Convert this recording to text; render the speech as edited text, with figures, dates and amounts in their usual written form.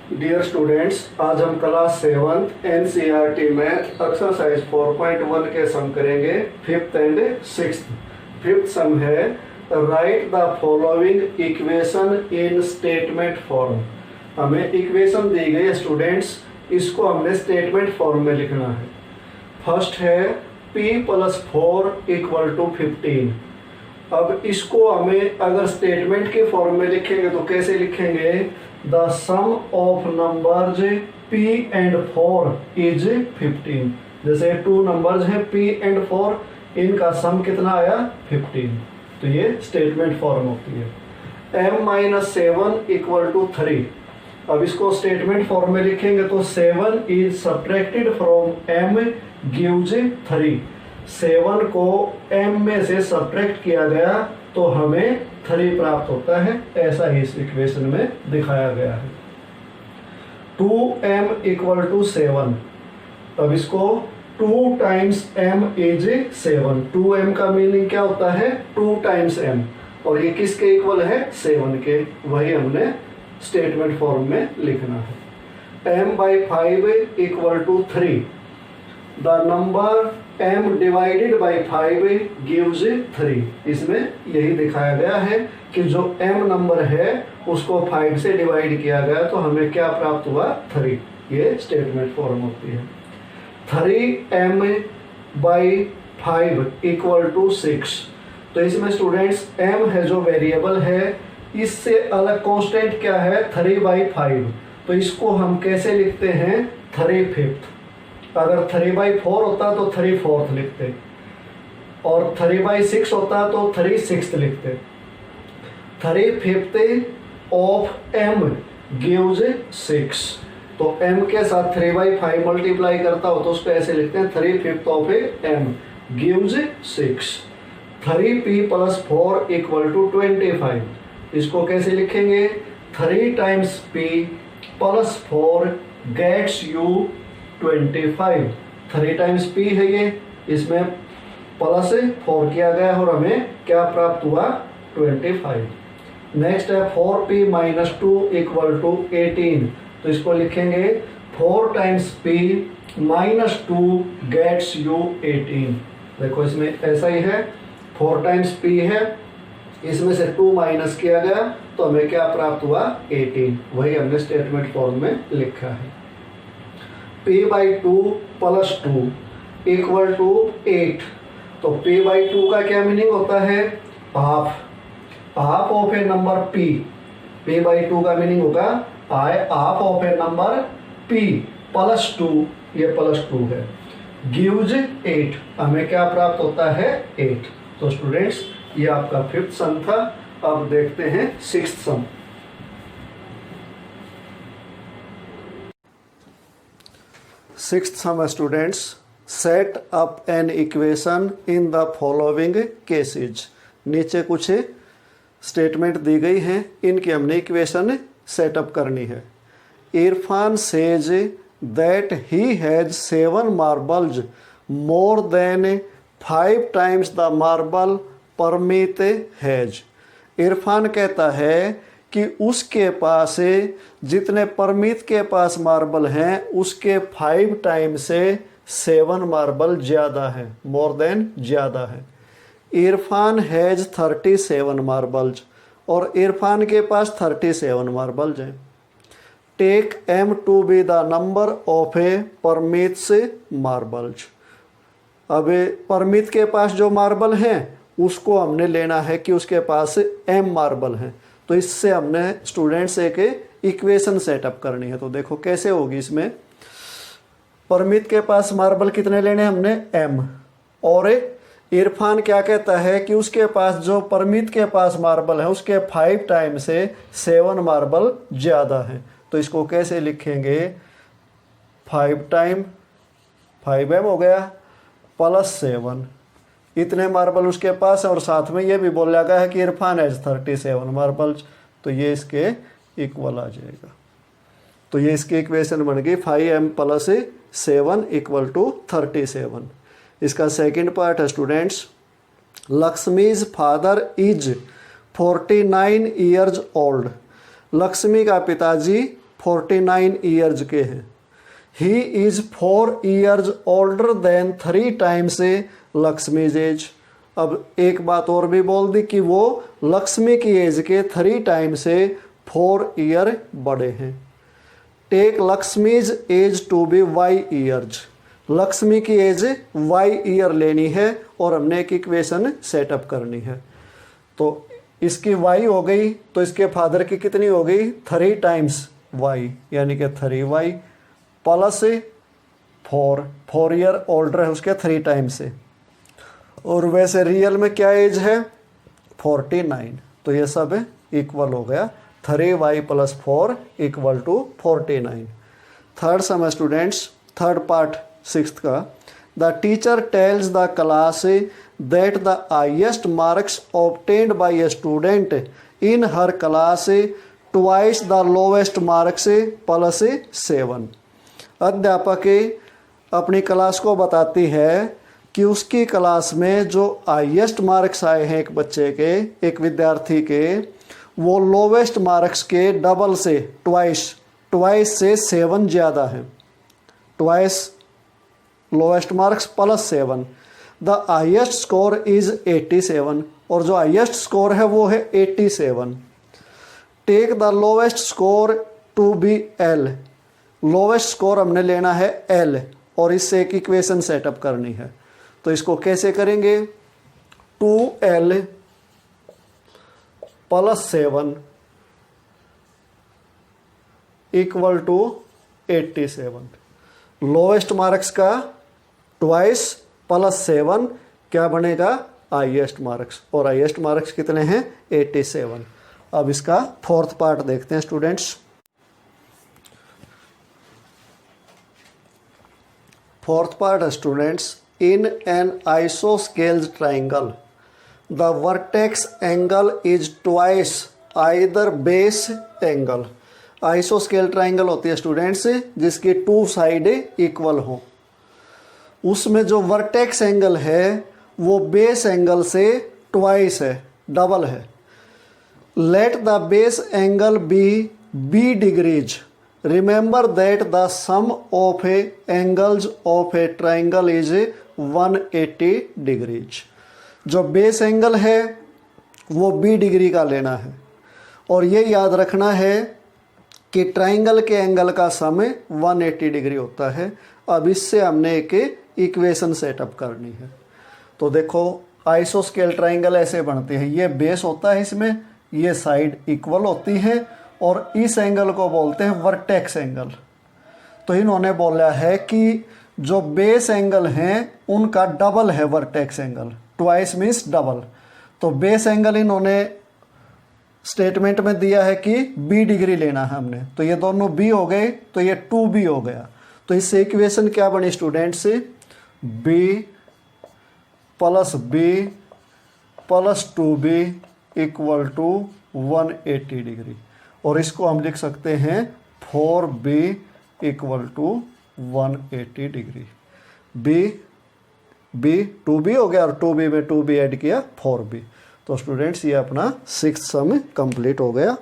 Dear students, आज हम class 7 NCERT math exercise 4.1 के सम करेंगे, fifth and sixth. Fifth sum है write the following equation in statement form. हमें equation दी गई है स्टूडेंट्स, इसको हमने स्टेटमेंट फॉर्म में लिखना है। फर्स्ट है p + 4 = 15। अब इसको हमें अगर स्टेटमेंट के फॉर्म में लिखेंगे तो कैसे लिखेंगे? The sum of numbers p and 4 is 15। जैसे 2 नंबर्स हैं p एंड 4, इनका सम कितना आया? 15। तो ये स्टेटमेंट फॉर्म होती है। m - 7 = 3। अब इसको स्टेटमेंट फॉर्म में लिखेंगे तो 7 is subtracted from m gives 3। 7 को m में से सब्ट्रैक्ट किया गया तो हमें 3 प्राप्त होता है। ऐसा ही इस इक्वेशन में दिखाया गया है। 2m = 7। अब इसको 2 टाइम्स m इज 7। 2m का मीनिंग क्या होता है? 2 टाइम्स m, और ये किसके इक्वल है? 7 के। वही हमने स्टेटमेंट फॉर्म में लिखना है। m/5 = 3। The number m divided by 5 gives 3। इसमें यही दिखाया गया है कि जो m नंबर है उसको 5 से डिवाइड किया गया तो हमें क्या प्राप्त हुआ? 3। ये स्टेटमेंट फॉर्म होती है। 3m/5 = 6। तो इसमें स्टूडेंट्स m है जो वेरिएबल है, इससे अलग कांस्टेंट क्या है? 3/5। तो इसको हम कैसे लिखते हैं? 3/5। अगर 3/4 होता तो 3/4 लिखते, और 3/6 होता तो 3/6 लिखते। 3/5 ऑफ m गिव्स 6। तो m के साथ 3/5 मल्टीप्लाई करता हो तो उसको ऐसे लिखते हैं 3/5 ऑफ m गिव्स 6। 3p + 4 = 25। इसको कैसे लिखेंगे? 3 times p + 4 gets you 25। 3 times p है ये, इसमें प्लस 4 किया गया है और हमें क्या प्राप्त हुआ? 25। नेक्स्ट है 4p - 2 = 18। तो इसको लिखेंगे 4 टाइम्स p - 2 गेट्स यू 18। देखो इसमें ऐसा ही है, 4 टाइम्स p है, इसमें से 2 माइनस किया गया तो हमें क्या प्राप्त हुआ? 18। वही हमने स्टेटमेंट फॉर्म में लिखा है। p/2 + 2 = 8। तो p/2 का क्या मीनिंग होता है? Half of A number p। p/2 का मीनिंग होगा half of A number p + 2, ये +2 है, गिव्स 8। हमें क्या प्राप्त होता है? 8। तो स्टूडेंट्स, ये आपका फिफ्थ सम था। अब देखते हैं sixth sum. Sixth sum students, set up an equation in the following cases. नीचे कुछ स्टेटमेंट दी गई हैं, इनकी हमने इक्वेशन सेटअप करनी है। Irfan says that he has 7 marbles more than 5 times the marble Parmit has. Irfan कहता है कि उसके पास जितने परमित के पास मार्बल हैं उसके 5 टाइम से 7 मार्बल ज़्यादा है। मोर देन ज़्यादा है। इरफान हैज 37 मार्बल्स, और इरफान के पास 37 मार्बल्स हैं। Take m to be the number of a Parmit's marbles. अब परमित के पास जो मार्बल हैं उसको हमने लेना है कि उसके पास m मार्बल हैं। तो इससे हमने स्टूडेंट्स एक इक्वेशन सेटअप करनी है। तो देखो कैसे होगी। इसमें परमित के पास मार्बल कितने लेने हमने? m। और इरफान क्या कहता है कि उसके पास जो परमित के पास मार्बल है उसके 5 टाइम से 7 मार्बल ज़्यादा है। तो इसको कैसे लिखेंगे? 5 टाइम 5m हो गया +7। इतने मार्बल उसके पास है, और साथ में ये भी बोला गया है कि इरफान हैज 37 मार्बल्स। तो ये इसके इक्वल आ जाएगा। तो ये इसकी इक्वेशन बन गई 5m + 7 = 37। इसका सेकंड पार्ट है students, Laxmi's father is 49 years old. Laxmi का पिताजी 49 ईयर्स के हैं। He is 4 years older than 3 times Laxmi's age. अब एक बात और भी बोल दी कि वो लक्ष्मी की एज के 3 टाइम से 4 ईयर बड़े हैं। Take Laxmi's age to be y years. Laxmi की एज वाई ईयर लेनी है और हमने एक इक्वेशन सेटअप करनी है। तो इसकी वाई हो गई तो इसके फादर की कितनी हो गई 3 टाइम्स वाई, यानी कि 3y प्लस 4 ईयर ओल्डर है उसके 3 टाइम से। और वैसे रियल में क्या एज है 49, तो ये सब इक्वल हो गया 3y + 4 = 49। Third sum students, third part 6th का। The teacher tells the class that the highest marks obtained by a student in her class twice the lowest marks +7। अध्यापक अपनी क्लास को बताती है कि उसकी क्लास में जो हाईएस्ट मार्क्स आए हैं एक बच्चे के, एक विद्यार्थी के, वो लोवेस्ट मार्क्स के डबल से ट्वाइस से 7 ज़्यादा है। Twice lowest marks +7। The highest score is 87 और जो हाईएस्ट स्कोर है वो है 87। Take the lowest score to be l. Lowest score हमने लेना है एल और इससे एक इक्वेशन सेटअप करनी है। तो इसको कैसे करेंगे 2l + 7 = 87। लोवेस्ट मार्क्स का ट्वाइस +7 क्या बनेगा हाईएस्ट मार्क्स, और हाईएस्ट मार्क्स कितने हैं 87। अब इसका फोर्थ पार्ट देखते हैं students. Fourth part students, in an isosceles triangle the vertex angle is twice either base angle. आइसोस्केल ट्राइंगल होती है स्टूडेंट्स जिसकी 2 साइड इक्वल हो। उसमें जो वर्टेक्स एंगल है वो बेस एंगल से ट्वाइस है, डबल है। Let the base angle b degrees. Remember that the sum of angles of a triangle is 180 degrees. जो बेस एंगल है वो b डिग्री का लेना है और ये याद रखना है कि ट्राइंगल के एंगल का सम 180 डिग्री होता है। अब इससे हमने एक इक्वेशन सेटअप करनी है। तो देखो आइसोस्केल ट्राइंगल ऐसे बनते हैं, ये बेस होता है, इसमें ये साइड इक्वल होती है और इस एंगल को बोलते हैं वर्टेक्स एंगल। तो इन्होंने बोला है कि जो बेस एंगल हैं उनका डबल है vertex angle, twice means double. तो बेस एंगल इन्होंने स्टेटमेंट में दिया है कि b डिग्री लेना है हमने, तो ये दोनों b हो गए तो ये 2b हो गया। तो इससे इक्वेशन क्या बनी students, b + b + 2b = 180 degree. और इसको हम लिख सकते हैं 4b = 180 डिग्री। b 2b हो गया और 2b में 2b ऐड किया 4b। तो स्टूडेंट्स ये अपना 6th सम कंप्लीट हो गया।